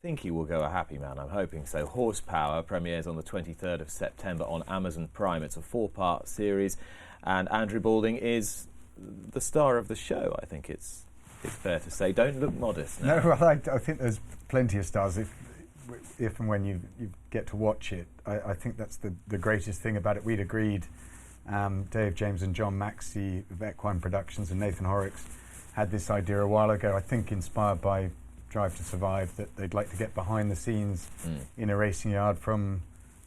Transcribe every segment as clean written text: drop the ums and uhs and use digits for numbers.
think he will go a happy man. I'm hoping so. Horsepower premieres on the 23rd of September on Amazon Prime. It's a 4-part series, and Andrew Balding is the star of the show. I think it's fair to say. Don't look modest now. No, well, I think there's plenty of stars if and when you get to watch it. I think that's the greatest thing about it. We'd agreed, Dave James and John Maxey of Equine Productions and Nathan Horrocks had this idea a while ago, I think inspired by Drive to Survive, that they'd like to get behind the scenes in a racing yard from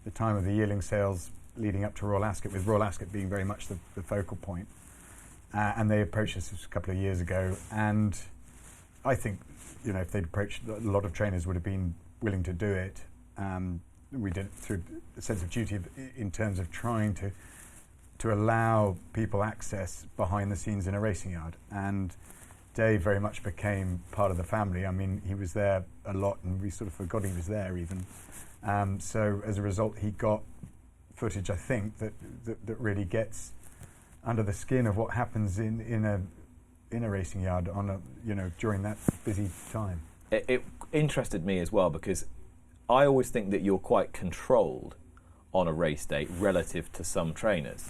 the time of the yearling sales leading up to Royal Ascot, with Royal Ascot being very much the focal point. And they approached us a couple of years ago, and I think, if they'd approached, a lot of trainers would have been willing to do it. We did it through a sense of duty in terms of trying to allow people access behind the scenes in a racing yard. And Dave very much became part of the family. I mean, he was there a lot, and we sort of forgot he was there even. So as a result, he got footage, I think, that really gets under the skin of what happens in a racing yard during that busy time. It interested me as well, because I always think that you're quite controlled on a race day relative to some trainers.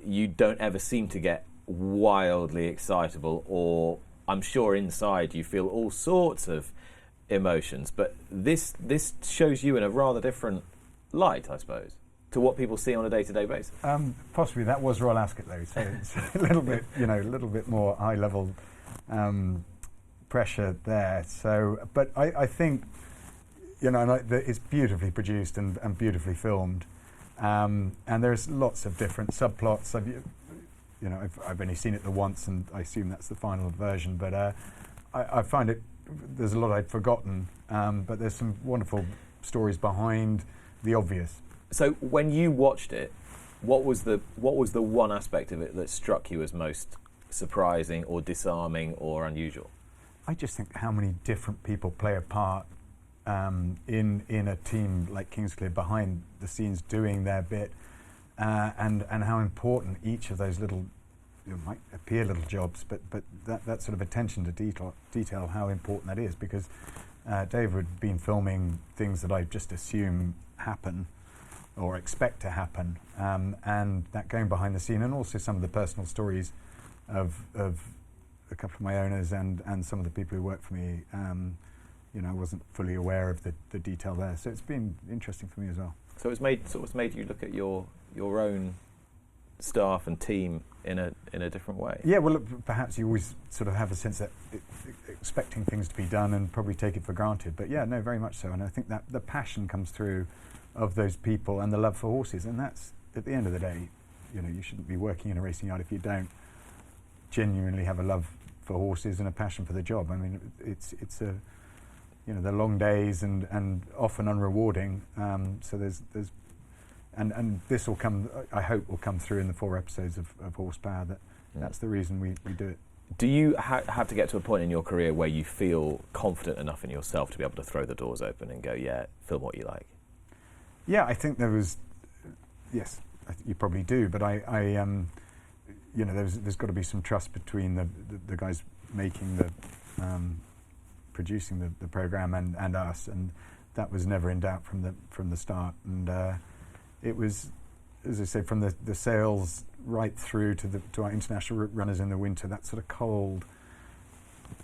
You don't ever seem to get wildly excitable, or I'm sure inside you feel all sorts of emotions, but this shows you in a rather different light, I suppose, to what people see on a day-to-day basis. Possibly that was Royal Ascot though, so it's a little bit more high-level pressure there. So, but I think it's beautifully produced and beautifully filmed, and there's lots of different subplots. I've only seen it the once, and I assume that's the final version. But I find there's a lot I'd forgotten, but there's some wonderful stories behind the obvious. So when you watched it, what was the one aspect of it that struck you as most surprising or disarming or unusual? I just think how many different people play a part in a team like Kingsclear behind the scenes doing their bit, and how important each of those little, might appear little jobs, but that sort of attention to detail, how important that is, because Dave had been filming things that I just assume happen or expect to happen, and that going behind the scene, and also some of the personal stories of a couple of my owners and some of the people who work for me. I wasn't fully aware of the detail there, so it's been interesting for me as well. So it's made you look at your own staff and team in a different way. Yeah, well, perhaps you always sort of have a sense that expecting things to be done and probably take it for granted. But yeah, no, very much so. And I think that the passion comes through of those people and the love for horses. And that's, at the end of the day, you shouldn't be working in a racing yard if you don't genuinely have a love for horses and a passion for the job. I mean, it's they're long days and often unrewarding. So there's and this will come, I hope, will come through in the 4 episodes of Horsepower. That's the reason we do it. Do you have to get to a point in your career where you feel confident enough in yourself to be able to throw the doors open and go, yeah, film what you like? Yeah, I think there was. Yes, you probably do, but there's got to be some trust between the guys making producing the program and us, and that was never in doubt from the start. And it was, as I say, from the sales right through to our international runners in the winter, that sort of cold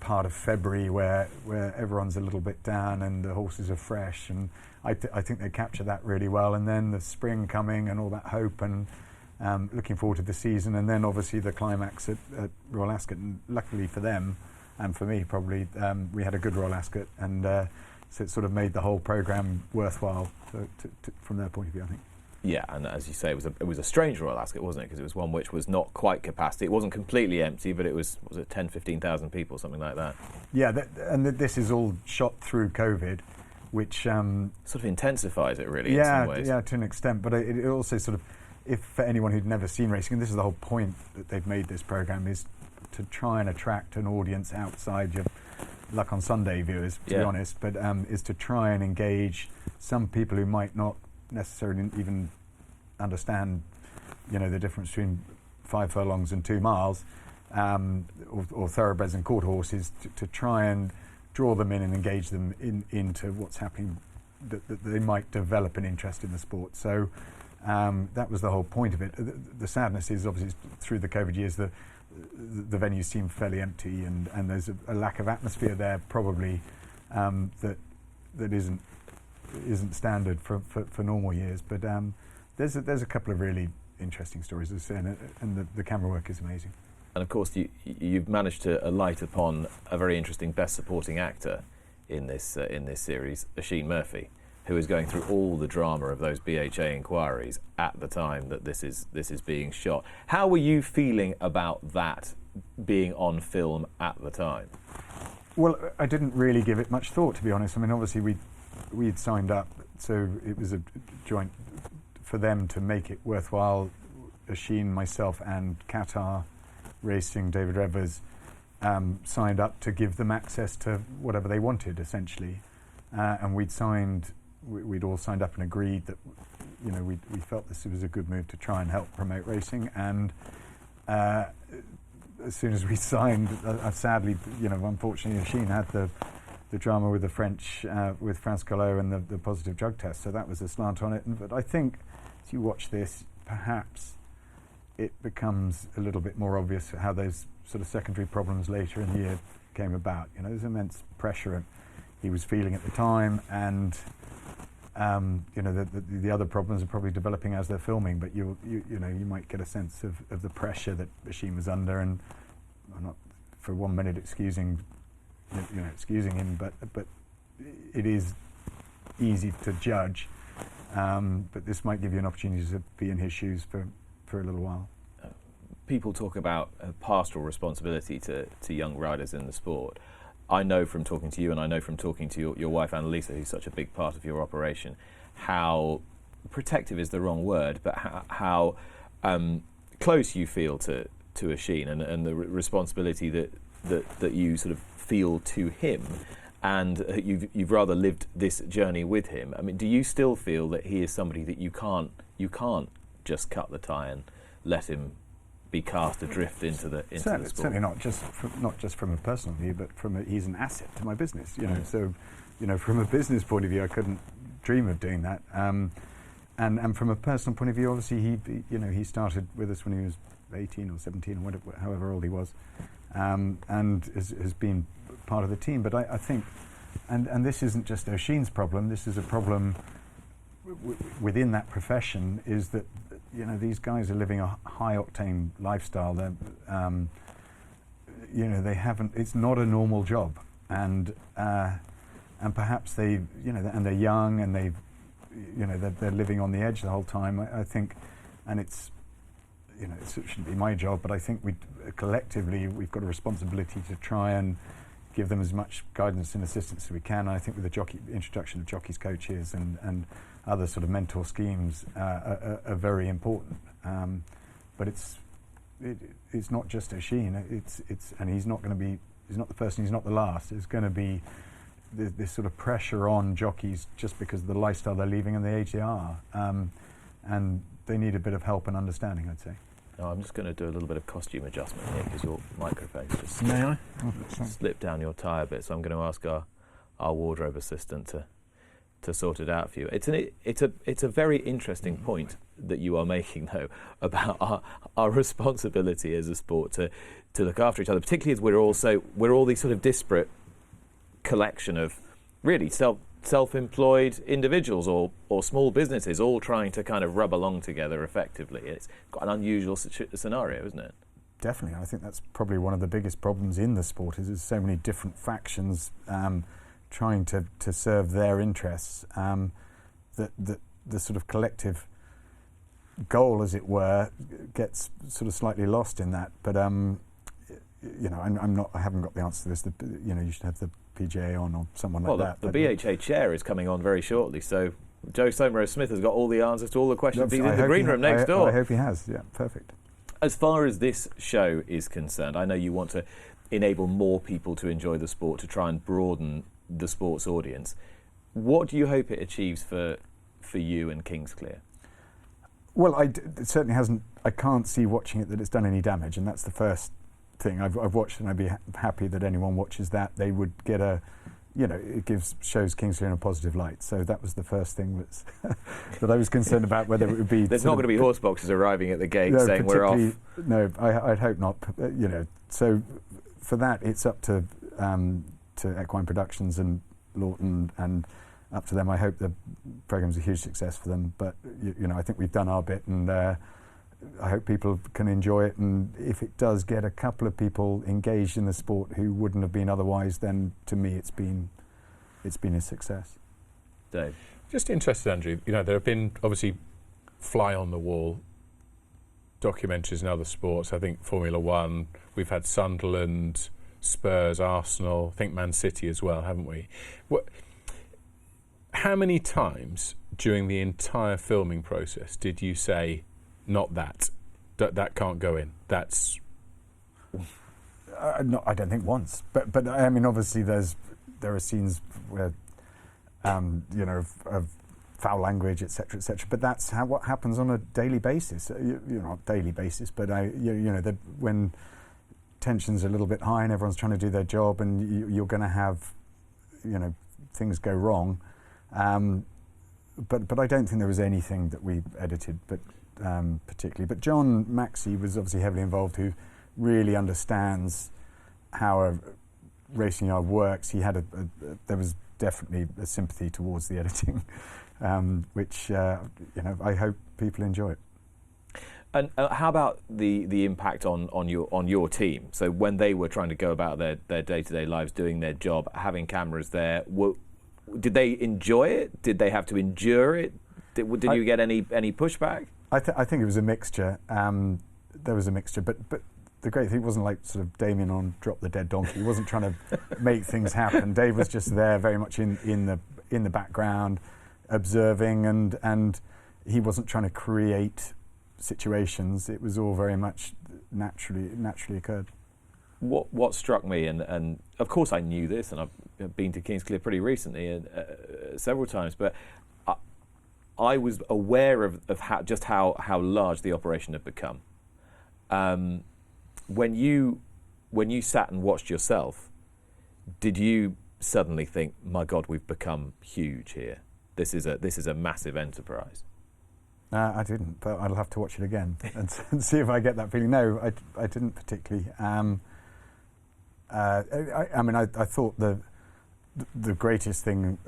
part of February where everyone's a little bit down and the horses are fresh, and I think they capture that really well. And then the spring coming and all that hope, and looking forward to the season, and then obviously the climax at Royal Ascot. And luckily for them, and for me probably, we had a good Royal Ascot, and so it sort of made the whole programme worthwhile from their point of view, I think. Yeah, and as you say, it was a strange Royal Ascot, wasn't it? Because it was one which was not quite capacity. It wasn't completely empty, but it was 10, 15,000 people, something like that? Yeah, this is all shot through COVID, which sort of intensifies it, really, in some ways. Yeah, to an extent. But it also sort of, if for anyone who'd never seen racing, and this is the whole point that they've made this programme, is to try and attract an audience outside your Luck on Sunday viewers, to be honest, but is to try and engage some people who might not necessarily even understand, the difference between 5 furlongs and 2 miles, or thoroughbreds and quarter horses, to try and draw them in and engage them into what's happening, that they might develop an interest in the sport. So that was the whole point of it. The sadness is obviously through the COVID years, the venues seem fairly empty, and there's a lack of atmosphere there probably that isn't standard for normal years. But there's a couple of really interesting stories, as I say, and the camera work is amazing. And of course, you've managed to alight upon a very interesting Best Supporting Actor in this series, Oisin Murphy, who is going through all the drama of those BHA inquiries at the time that this is being shot. How were you feeling about that being on film at the time? Well, I didn't really give it much thought, to be honest. I mean, obviously we'd signed up, so it was a joint for them to make it worthwhile. Oisin, myself, and Qatar Racing, David Revers, signed up to give them access to whatever they wanted, essentially. And we'd all signed up and agreed that, we felt this was a good move to try and help promote racing. And as soon as we signed, sadly, unfortunately, Oisin had the drama with the French, with France Collot and the positive drug test. So that was a slant on it. But I think as you watch this, perhaps it becomes a little bit more obvious how those sort of secondary problems later in the year came about. There's immense pressure he was feeling at the time, and the other problems are probably developing as they're filming. But you might get a sense of the pressure that Oisin was under, and I'm not for 1 minute excusing him, but it is easy to judge. But this might give you an opportunity to be in his shoes for a little while. People talk about pastoral responsibility to young riders in the sport. I know from talking to you, and I know from talking to your wife Annalisa, who's such a big part of your operation, how protective is the wrong word, but how close you feel to Oisin and the responsibility that you sort of feel to him, and you've rather lived this journey with him. I mean, do you still feel that he is somebody that you can't just cut the tie and let him be cast adrift into the sport? Certainly not just from a personal view, but he's an asset to my business. So from a business point of view, I couldn't dream of doing that. And from a personal point of view, obviously he started with us when he was 18 or 17 or whatever, however old he was, and has been part of the team. But I think, and this isn't just Oisin's problem. This is a problem within that profession, is that these guys are living a high octane lifestyle. They're they haven't. It's not a normal job, and perhaps and they're young, and they're living on the edge the whole time. I think, and it's it shouldn't be my job, but I think collectively we've got a responsibility to try and give them as much guidance and assistance as we can. And I think with the introduction of jockeys coaches and other sort of mentor schemes are very important. But it's not just Oisin. And he's not the first and he's not the last. There's going to be this sort of pressure on jockeys just because of the lifestyle they're leaving and the age they are. And they need a bit of help and understanding, I'd say. No, I'm just going to do a little bit of costume adjustment here because your microphone's just slipped down your tie a bit. So I'm going to ask our wardrobe assistant to sort it out for you. It's a very interesting point that you are making, though, about our responsibility as a sport to look after each other, particularly as we're all these sort of disparate collection of really self-employed individuals or small businesses all trying to kind of rub along together effectively. It's quite an unusual scenario, isn't it? Definitely. I think that's probably one of the biggest problems in the sport, is there's so many different factions trying to serve their interests, that the sort of collective goal, as it were, gets sort of slightly lost in that. But I haven't got the answer to this. You should have the PGA on or someone like that. The BHA chair is coming on very shortly, so Joe Somerose-Smith has got all the answers to all the questions. He's in the green room next door. I hope he has. Yeah, perfect. As far as this show is concerned, I know you want to enable more people to enjoy the sport, to try and broaden the sports audience. What do you hope it achieves for you and Kingsclear? Well, it certainly hasn't. I can't see watching it that it's done any damage, and that's the first thing. I've watched, and I'd be happy that anyone watches that. They would get it shows Kingsley in a positive light. So that was the first thing that I was concerned about, whether it would be. There's not going to be horse boxes arriving at the gate saying we're off. No, I'd hope not. So for that, it's up to Equine Productions and Lawton, and up to them. I hope the programme's a huge success for them. But I think we've done our bit, and I hope people can enjoy it. And if it does get a couple of people engaged in the sport who wouldn't have been otherwise, then to me it's been a success. Dave, just interested, Andrew. There have been obviously fly on the wall documentaries in other sports. I think Formula One. We've had Sunderland, Spurs, Arsenal. I think Man City as well, haven't we? How many times during the entire filming process did you say, not that can't go in? That's... I don't think once. But I mean, obviously there are scenes where, of foul language, etc., etc. But that's what happens on a daily basis. Not daily basis, but when tension's a little bit high and everyone's trying to do their job, and you're going to have, things go wrong. But I don't think there was anything that we edited, but particularly. But John Maxey was obviously heavily involved, who really understands how a racing yard works. He had there was definitely a sympathy towards the editing, which I hope people enjoy it. And how about the impact on your team? So when they were trying to go about their day-to-day lives, doing their job, having cameras there, did they enjoy it? Did they have to endure it? Did you get any pushback? I think it was a mixture. There was a mixture, but the great thing, it wasn't like sort of Damien on Drop the Dead Donkey. He wasn't trying to make things happen. Dave was just there, very much in the background, observing, and he wasn't trying to create situations. It was all very much naturally occurred. What struck me, and of course I knew this, and I've been to Kingsclear pretty recently, several times, but I was aware of how large the operation had become. When you sat and watched yourself, did you suddenly think, "My God, we've become huge here. This is a massive enterprise"? I didn't, but I'll have to watch it again and see if I get that feeling. No, I didn't particularly. I thought the greatest thing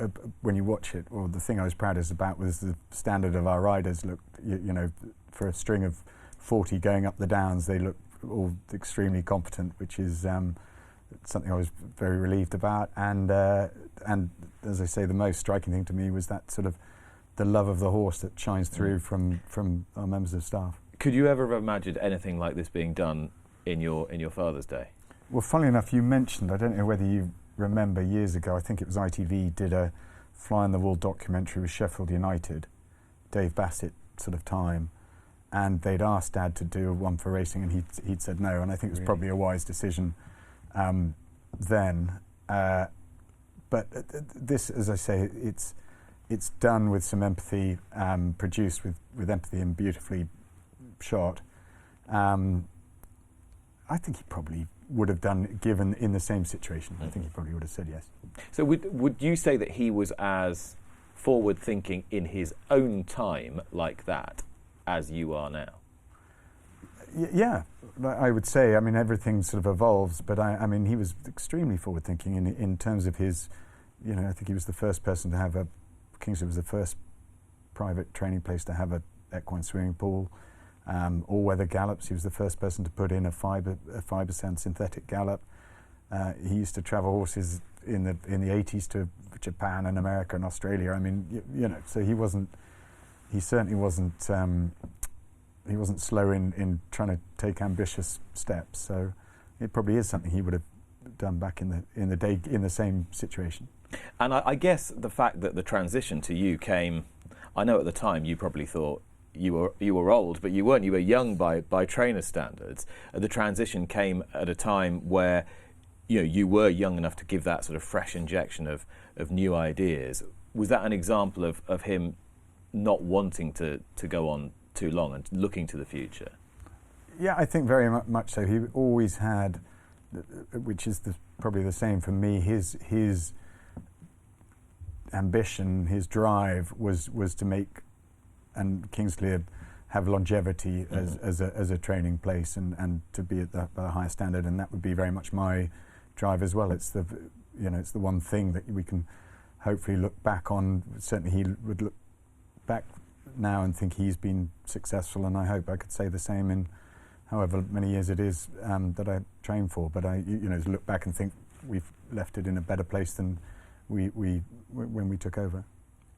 when you watch it, or the thing I was proudest about, was the standard of our riders. Looked, for a string of 40 going up the downs, they looked all extremely competent, which is something I was very relieved about. And as I say, the most striking thing to me was that sort of the love of the horse that shines through from our members of staff. Could you ever have imagined anything like this being done in your father's day? Well, funnily enough, you mentioned, I don't know whether you remember, years ago, I think it was ITV did a fly on the wall documentary with Sheffield United, Dave Bassett sort of time, and they'd asked Dad to do one for racing, and he'd said no, and I think it was probably a wise decision then. But this, as I say, it's done with some empathy, produced with empathy and beautifully shot. I think he probably would have done, given in the same situation. Mm-hmm. I think he probably would have said yes. So would you say that he was as forward-thinking in his own time like that as you are now? Yeah, I would say. I mean, everything sort of evolves, but I mean, he was extremely forward-thinking in terms of his, I think he was the first person to have Kingsley was the first private training place to have a equine swimming pool. All-weather gallops. He was the first person to put in a fibre sand synthetic gallop. He used to travel horses in the 80s to Japan and America and Australia. I mean, so he certainly wasn't slow in trying to take ambitious steps. So it probably is something he would have done back in the day in the same situation. And I guess the fact that the transition to you came, I know at the time you probably thought you were old, but you weren't. You were young by trainer standards. The transition came at a time where you were young enough to give that sort of fresh injection of new ideas. Was that an example of him not wanting to go on too long and looking to the future? Yeah, I think very much so. He always had, which is probably the same for me, his ambition, his drive was to make and Kingsclear have longevity as a training place and to be at the highest standard, and that would be very much my drive as well. It's the one thing that we can hopefully look back on. Certainly he would look back now and think he's been successful, and I hope I could say the same in however many years it is that I train for. But I look back and think we've left it in a better place than we when we took over.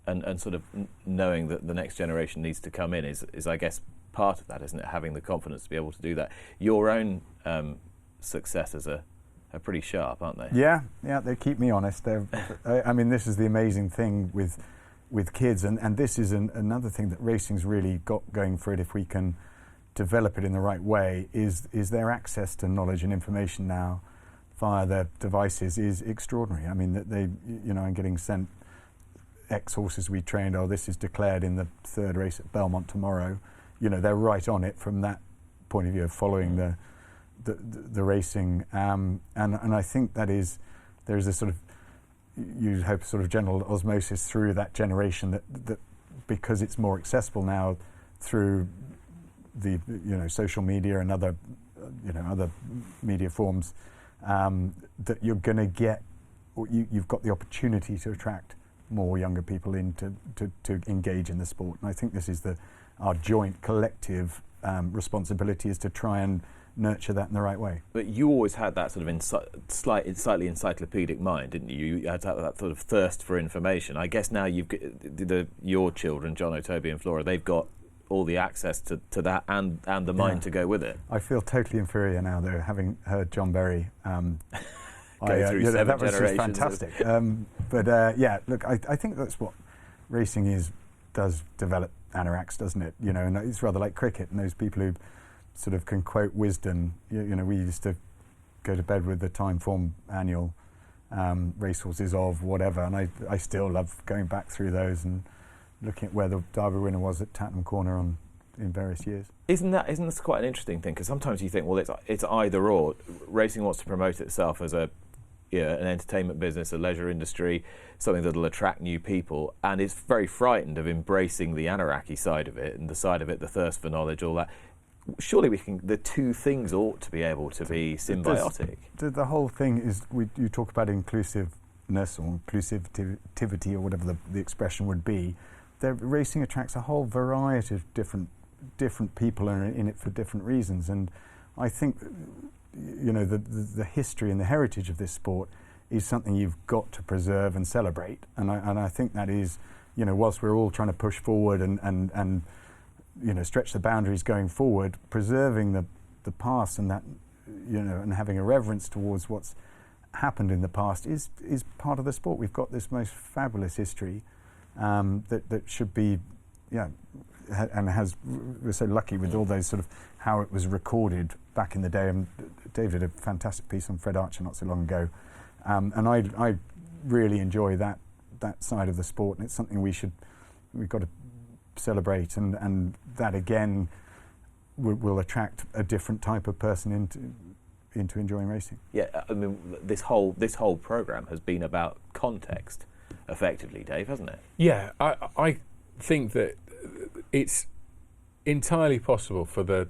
And sort of knowing that the next generation needs to come in is I guess part of that, isn't it? Having the confidence to be able to do that. Your own successors are pretty sharp, aren't they? Yeah, they keep me honest. I mean, this is the amazing thing with kids, and this is another thing that racing's really got going for it. If we can develop it in the right way, is their access to knowledge and information now via their devices is extraordinary. I mean, that they, I'm getting sent X horses we trained. Oh, this is declared in the third race at Belmont tomorrow. They're right on it from that point of view of following the racing, and I think there is a sort of, you'd hope, sort of general osmosis through that generation that because it's more accessible now through the social media and other media forms, that you're going to get, or you've got the opportunity to attract more younger people in to engage in the sport. And I think this is our joint collective responsibility, is to try and nurture that in the right way. But you always had that sort of slightly encyclopedic mind, didn't you? You had that sort of thirst for information. I guess now you've got your children, Jono, Toby and Flora, they've got all the access to that and the mind to go with it. I feel totally inferior now, though, having heard John Berry go through 7 that was generations. Just fantastic. Look, I think that's what racing does develop anoraks, doesn't it? And it's rather like cricket, and those people who sort of can quote wisdom. We used to go to bed with the Time Form annual racehorses of whatever, and I still love going back through those and looking at where the Derby winner was at Tattenham Corner in various years. Isn't this quite an interesting thing? Because sometimes you think, well, it's either or. Racing wants to promote itself as an entertainment business, a leisure industry, something that'll attract new people, and it's very frightened of embracing the Anoraki side of it and the side of it, the thirst for knowledge, all that. Surely the two things ought to be able to be symbiotic. The whole thing is, you talk about inclusiveness or inclusivity or whatever the expression would be. Racing attracts a whole variety of different people in it for different reasons, and I think the history and the heritage of this sport is something you've got to preserve and celebrate, and I think that is, whilst we're all trying to push forward and stretch the boundaries going forward, preserving the past and that, and having a reverence towards what's happened in the past is part of the sport. We've got this most fabulous history that should be, and we're so lucky with all those sort of how it was recorded back in the day. And Dave did a fantastic piece on Fred Archer not so long ago, and I really enjoy that side of the sport, and it's something we've got to celebrate, and that again will attract a different type of person into enjoying racing. Yeah, I mean, this whole program has been about context, effectively, Dave, hasn't it? Yeah, I think that it's entirely possible for the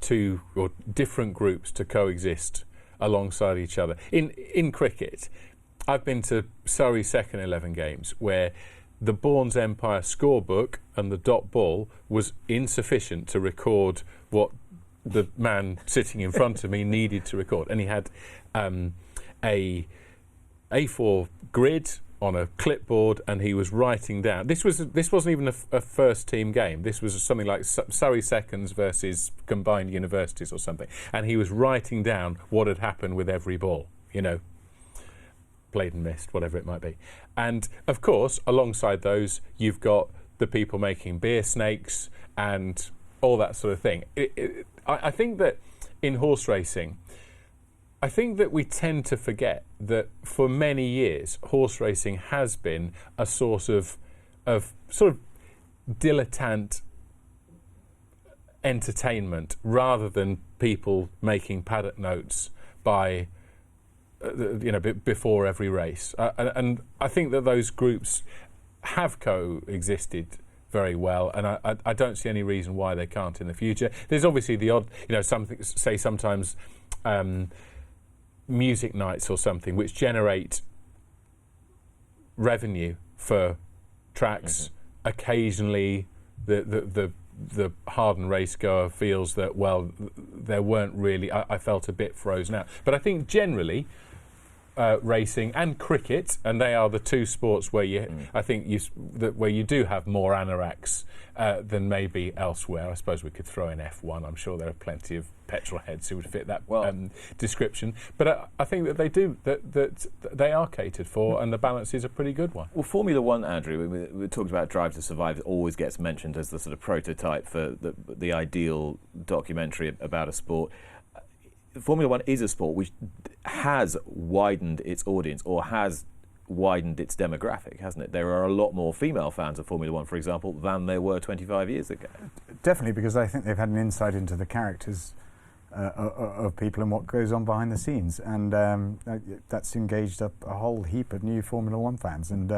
two or different groups to coexist alongside each other. In cricket, I've been to Surrey second 11 games where the Bourne's Empire scorebook and the dot ball was insufficient to record what the man sitting in front of me needed to record, and he had a A4 grid on a clipboard, and he was writing down. This wasn't even a first team game. This was something like Surrey Seconds versus Combined Universities or something, and he was writing down what had happened with every ball. Played and missed, whatever it might be. And of course, alongside those, you've got the people making beer snakes and all that sort of thing. I think that in horse racing, I think that we tend to forget that for many years, horse racing has been a source of sort of dilettante entertainment rather than people making paddock notes by before every race. And I think that those groups have coexisted very well, and I don't see any reason why they can't in the future. There's obviously the odd, sometimes music nights or something which generate revenue for tracks. Occasionally the hardened race goer feels that, well, there weren't really, I felt a bit frozen out. But I think generally racing and cricket, and they are the two sports where I think where you do have more anoraks than maybe elsewhere. I suppose we could throw in F1. I'm sure there are plenty of petrol heads who would fit that description. But I think that they do, that they are catered for, and the balance is a pretty good one. Well, Formula One, Andrew, we talked about Drive to Survive. It always gets mentioned as the sort of prototype for the ideal documentary about a sport. Formula One is a sport which has widened its audience, or has widened its demographic, hasn't it? There are a lot more female fans of Formula One, for example, than there were 25 years ago. Definitely, because I think they've had an insight into the characters of people and what goes on behind the scenes, and that's engaged up a whole heap of new Formula One fans. And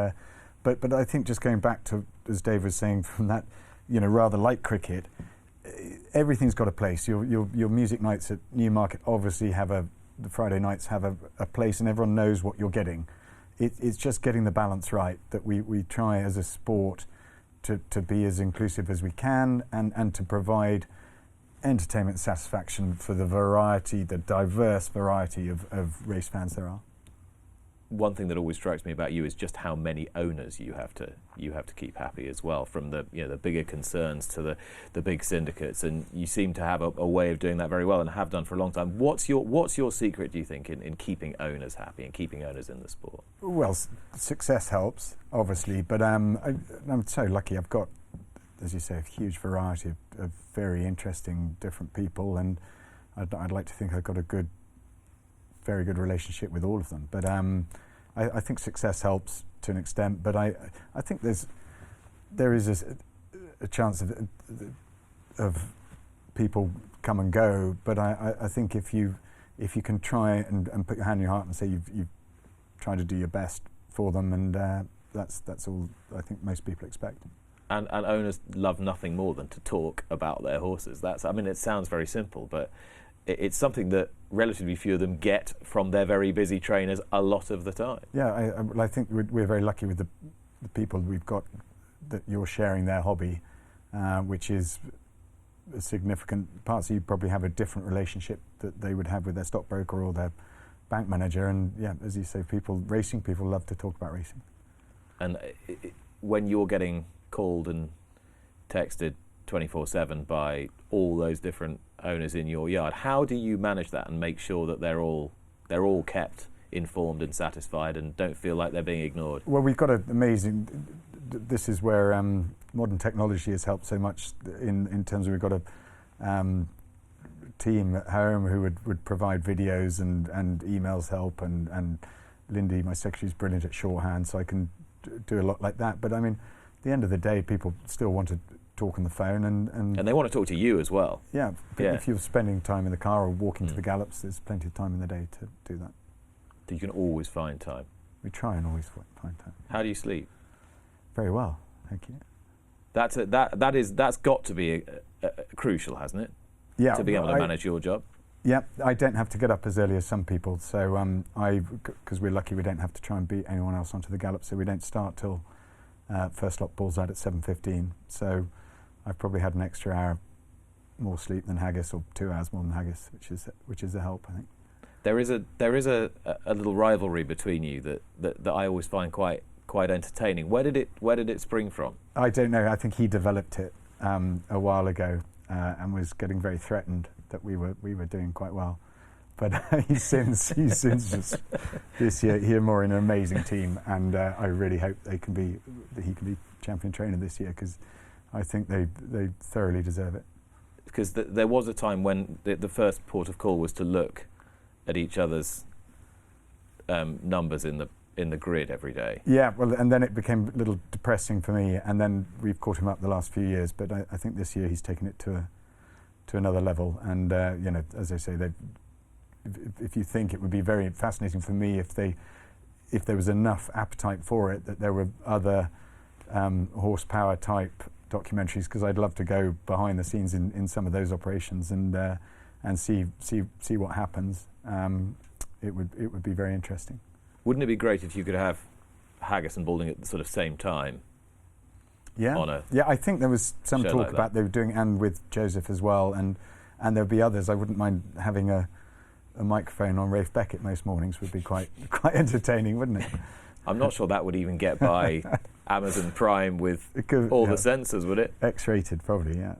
but I think, just going back to, as Dave was saying, from that, rather like cricket, everything's got a place. Your music nights at Newmarket obviously the Friday nights have a place, and everyone knows what you're getting. It's just getting the balance right, that we try as a sport to be as inclusive as we can, and to provide entertainment satisfaction for the diverse variety of race fans there are. One thing that always strikes me about you is just how many owners you have to keep happy as well, from the bigger concerns to the big syndicates, and you seem to have a way of doing that very well, and have done for a long time. What's your secret, do you think, in keeping owners happy and keeping owners in the sport? Well, success helps, obviously, but I'm so lucky. I've got, as you say, a huge variety of very interesting different people, and I'd like to think I've got a very good relationship with all of them. But I think success helps to an extent, but I think there is a chance of people come and go, but I think if you can try and put your hand on your heart and say you've tried to do your best for them, and that's all I think most people expect. And owners love nothing more than to talk about their horses. It sounds very simple, but it's something that relatively few of them get from their very busy trainers a lot of the time. Yeah, I think we're very lucky with the people we've got, that you're sharing their hobby, which is a significant part. So you probably have a different relationship that they would have with their stockbroker or their bank manager. And yeah, as you say, racing people love to talk about racing. And when you're getting called and texted 24/7 by all those different owners in your yard, how do you manage that and make sure that they're all kept informed and satisfied and don't feel like they're being ignored? Well, we've got this is where modern technology has helped so much in terms of, we've got a team at home who would provide videos and emails help, and Lindy, my secretary, is brilliant at shorthand, so I can do a lot like that. But at the end of the day, people still want to talk on the phone, and they want to talk to you as well. Yeah, if you're spending time in the car or walking to the gallops, there's plenty of time in the day to do that. You can always find time. We try and always find time. How do you sleep? Very well, thank you. That's got to be crucial, hasn't it? Yeah, to be able to manage your job. Yeah, I don't have to get up as early as some people, so because we're lucky, we don't have to try and beat anyone else onto the gallop, so we don't start till first lot balls out at 7:15. So I've probably had an extra hour more sleep than Haggis, or 2 hours more than Haggis, which is a help, I think. There is a little rivalry between you that I always find quite entertaining. Where did it spring from? I don't know. I think he developed it a while ago and was getting very threatened that we were doing quite well. But he's since just this year more in an amazing team, and I really hope he can be champion trainer this year, because I think they thoroughly deserve it. Because there was a time when the first port of call was to look at each other's numbers in the grid every day. Yeah, well, and then it became a little depressing for me, and then we've caught him up the last few years. But I think this year he's taken it to another level. And you know, as I say, if you think, it would be very fascinating for me if there was enough appetite for it, that there were other horsepower type documentaries, because I'd love to go behind the scenes in some of those operations and see what happens. It would be very interesting. Wouldn't it be great if you could have Haggis and Balding at the sort of same time? Yeah, I think there was some talk like about they were doing, and with Joseph as well, and there'll be others. I wouldn't mind having a microphone on Rafe Beckett most mornings. Would be quite entertaining, wouldn't it? I'm not sure that would even get by Amazon Prime with all the sensors, would it? X-rated, probably, yeah.